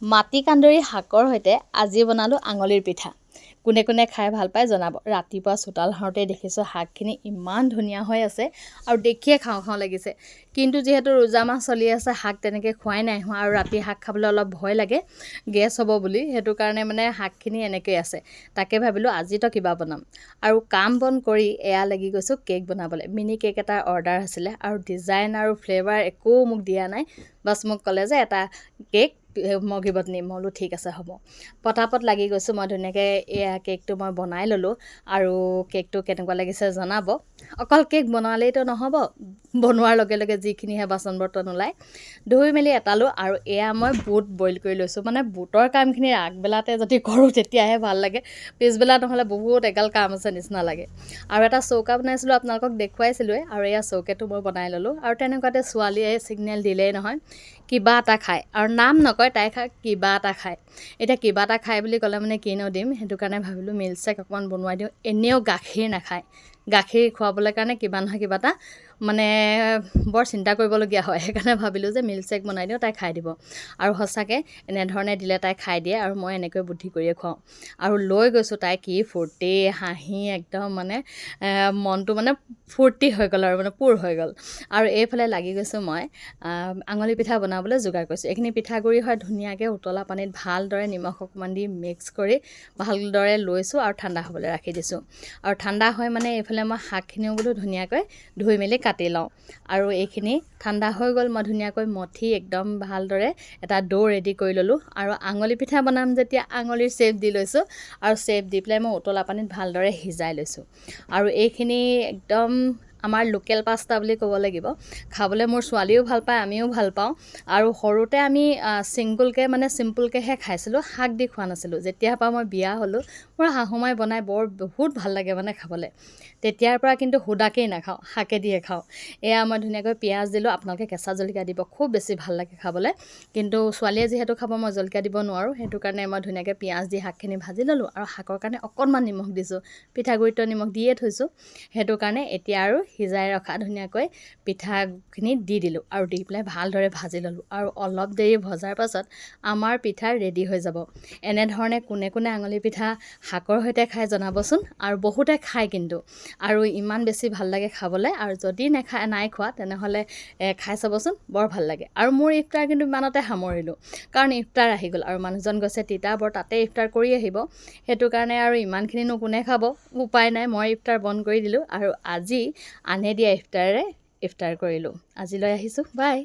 মাটিকান্দুৰী শাকৰ সৈতে আজি বনালোঁ আঙলিৰ পিঠা। কোনে কোনে খাই ভাল পায় জনাব। ৰাতিপুৱা চোতাল সাৰোঁতে দেখিছোঁ শাকখিনি ইমান ধুনীয়া হৈ আছে আৰু দেখিয়ে খাওঁ খাওঁ লাগিছে। কিন্তু যিহেতু ৰোজা মাহ চলি আছে, শাক তেনেকৈ খোৱাই নাই হোৱা আৰু ৰাতি শাক খাবলৈ অলপ ভয় লাগে, গেছ হ'ব বুলি। সেইটো কাৰণে মানে শাকখিনি এনেকৈ আছে। তাকে ভাবিলোঁ আজিতো কিবা বনাম। আৰু কাম বন কৰি এয়া লাগি গৈছোঁ কেক বনাবলৈ। মিনি কেক এটাৰ অৰ্ডাৰ আছিলে আৰু ডিজাইন আৰু ফ্লেভাৰ একো মোক দিয়া নাই। বাছ মোক ক'লে যে এটা কেক মগিবত নিম। মই বোলো ঠিক আছে হ'ব। পটাপট লাগি গৈছোঁ। মই ধুনীয়াকৈ এয়া কেকটো মই বনাই ল'লোঁ আৰু কেকটো কেনেকুৱা লাগিছে জনাব। অকল কেক বনালেইতো নহ'ব, বনোৱাৰ লগে লগে যিখিনিহে বাচন বৰ্তন ওলায় ধুই মেলি এটালোঁ। আৰু এয়া মই বুট বইল কৰি লৈছোঁ। মানে বুটৰ কামখিনি আগবেলাতে যদি কৰোঁ তেতিয়াহে ভাল লাগে, পিছবেলা নহ'লে বহুত এগাল কাম আছে নিচিনা লাগে। আৰু এটা চৌকা বনাইছিলোঁ, আপোনালোকক দেখুৱাইছিলোঁৱে। আৰু এয়া চৌকাটো মই বনাই ল'লোঁ। আৰু তেনেকুৱাতে ছোৱালীয়ে ছিগনেল দিলেই নহয় কিবা এটা খায়, আৰু নাম নকয়, তাই খায় কিবা এটা খায়। এতিয়া কিবা এটা খায় বুলি ক'লে মানে কিনো দিম, সেইটো কাৰণে ভাবিলোঁ মিল্কশ্বেক অকণমান বনোৱাই দিওঁ। এনেও গাখীৰ নাখায়, গাখীৰ খুৱাবলৈ কাৰণে কিবা নহয় কিবা এটা মানে বৰ চিন্তা কৰিবলগীয়া হয়। সেইকাৰণে ভাবিলোঁ যে মিল্কশ্বেক বনাই দিওঁ, তাই খাই দিব। আৰু সঁচাকৈ এনেধৰণে দিলে তাই খাই দিয়ে, আৰু মই এনেকৈ বুদ্ধি কৰিয়ে খুৱাওঁ। আৰু লৈ গৈছোঁ, তাই কি ফূৰ্তি হাঁহি একদম মানে মনটো মানে ফূৰ্তি হৈ গ'ল আৰু মানে পূৰ হৈ গ'ল। আৰু এইফালে লাগি গৈছোঁ মই আঙুলি পিঠা বনাবলৈ যোগাৰ কৰিছোঁ। এইখিনি পিঠাগুড়ি হয় ধুনীয়াকৈ উতলা পানীত ভালদৰে নিমখ অকণমান দি মিক্স কৰি ভালদৰে লৈছোঁ আৰু ঠাণ্ডা হ'বলৈ ৰাখি দিছোঁ। আৰু ঠাণ্ডা হয় মানে এইফালে মই শাকখিনিও বোলো ধুনীয়াকৈ ধুই মেলি কাটি লওঁ। আৰু এইখিনি ঠাণ্ডা হৈ গ'ল, মই ধুনীয়াকৈ মঠি একদম ভালদৰে এটা ডো ৰেডি কৰি ল'লোঁ। আৰু আঙুলি পিঠা বনাম যেতিয়া আঙুলিৰ শ্বেপ দি লৈছোঁ, আৰু শ্বেপ দি পেলাই মই উতলা পানীত ভালদৰে সিজাই লৈছোঁ। আৰু এইখিনি একদম আমাৰ লোকেল পাস্তা বুলি ক'ব লাগিব। খাবলৈ মোৰ ছোৱালীও ভাল পায়, আমিও ভাল পাওঁ। আৰু সৰুতে আমি চিম্পুলকৈহে খাইছিলোঁ, শাক দি খোৱা নাছিলোঁ। যেতিয়াৰ পৰা মই বিয়া হ'লোঁ, মোৰ শাহুমাই বনাই বহুত ভাল লাগে মানে খাবলৈ। তেতিয়াৰ পৰা কিন্তু সুদাকেই নাখাওঁ, শাকেদিয়ে খাওঁ। এয়া মই ধুনীয়াকৈ পিঁয়াজ দিলোঁ, আপোনালোকে কেঁচা জলকীয়া দিব, খুব বেছি ভাল লাগে খাবলৈ। কিন্তু ছোৱালীয়ে যিহেতু খাব, মই জলকীয়া দিব নোৱাৰোঁ। সেইটো কাৰণে মই ধুনীয়াকৈ পিঁয়াজ দি শাকখিনি ভাজি ল'লোঁ। আৰু শাকৰ কাৰণে অকণমান নিমখ দিছোঁ, পিঠাগুড়িতো নিমখ দিয়ে থৈছোঁ। সেইটো কাৰণে এতিয়া আৰু সিজাই ৰখা ধুনীয়াকৈ পিঠাখিনি দি দিলোঁ, আৰু দি পেলাই ভালদৰে ভাজি ল'লোঁ। আৰু অলপ দেৰি ভজাৰ পাছত আমাৰ পিঠা ৰেডি হৈ যাব। এনেধৰণে কোনে কোনে আঙুলি পিঠা শাকৰ সৈতে খাই জনাবচোন। আৰু বহুতে খায় কিন্তু, আৰু ইমান বেছি ভাল লাগে খাবলৈ। আৰু যদি নাই খোৱা তেনেহ'লে খাই চাবচোন, বৰ ভাল লাগে। আৰু মোৰ ইফতাৰ কিন্তু ইমানতে সামৰিলোঁ, কাৰণ ইফতাৰ আহি গ'ল আৰু মানুহজন গৈছে তিতাবৰ, তাতে ইফতাৰ কৰি আহিব। সেইটো কাৰণে আৰু ইমানখিনিনো কোনে খাব, উপায় নাই, মই ইফতাৰ বন্ধ কৰি দিলোঁ। আৰু আজি আনে দিয়া ইফতাৰেৰে ইফতাৰ কৰিলোঁ। আজিলৈ আহিছোঁ, বাই।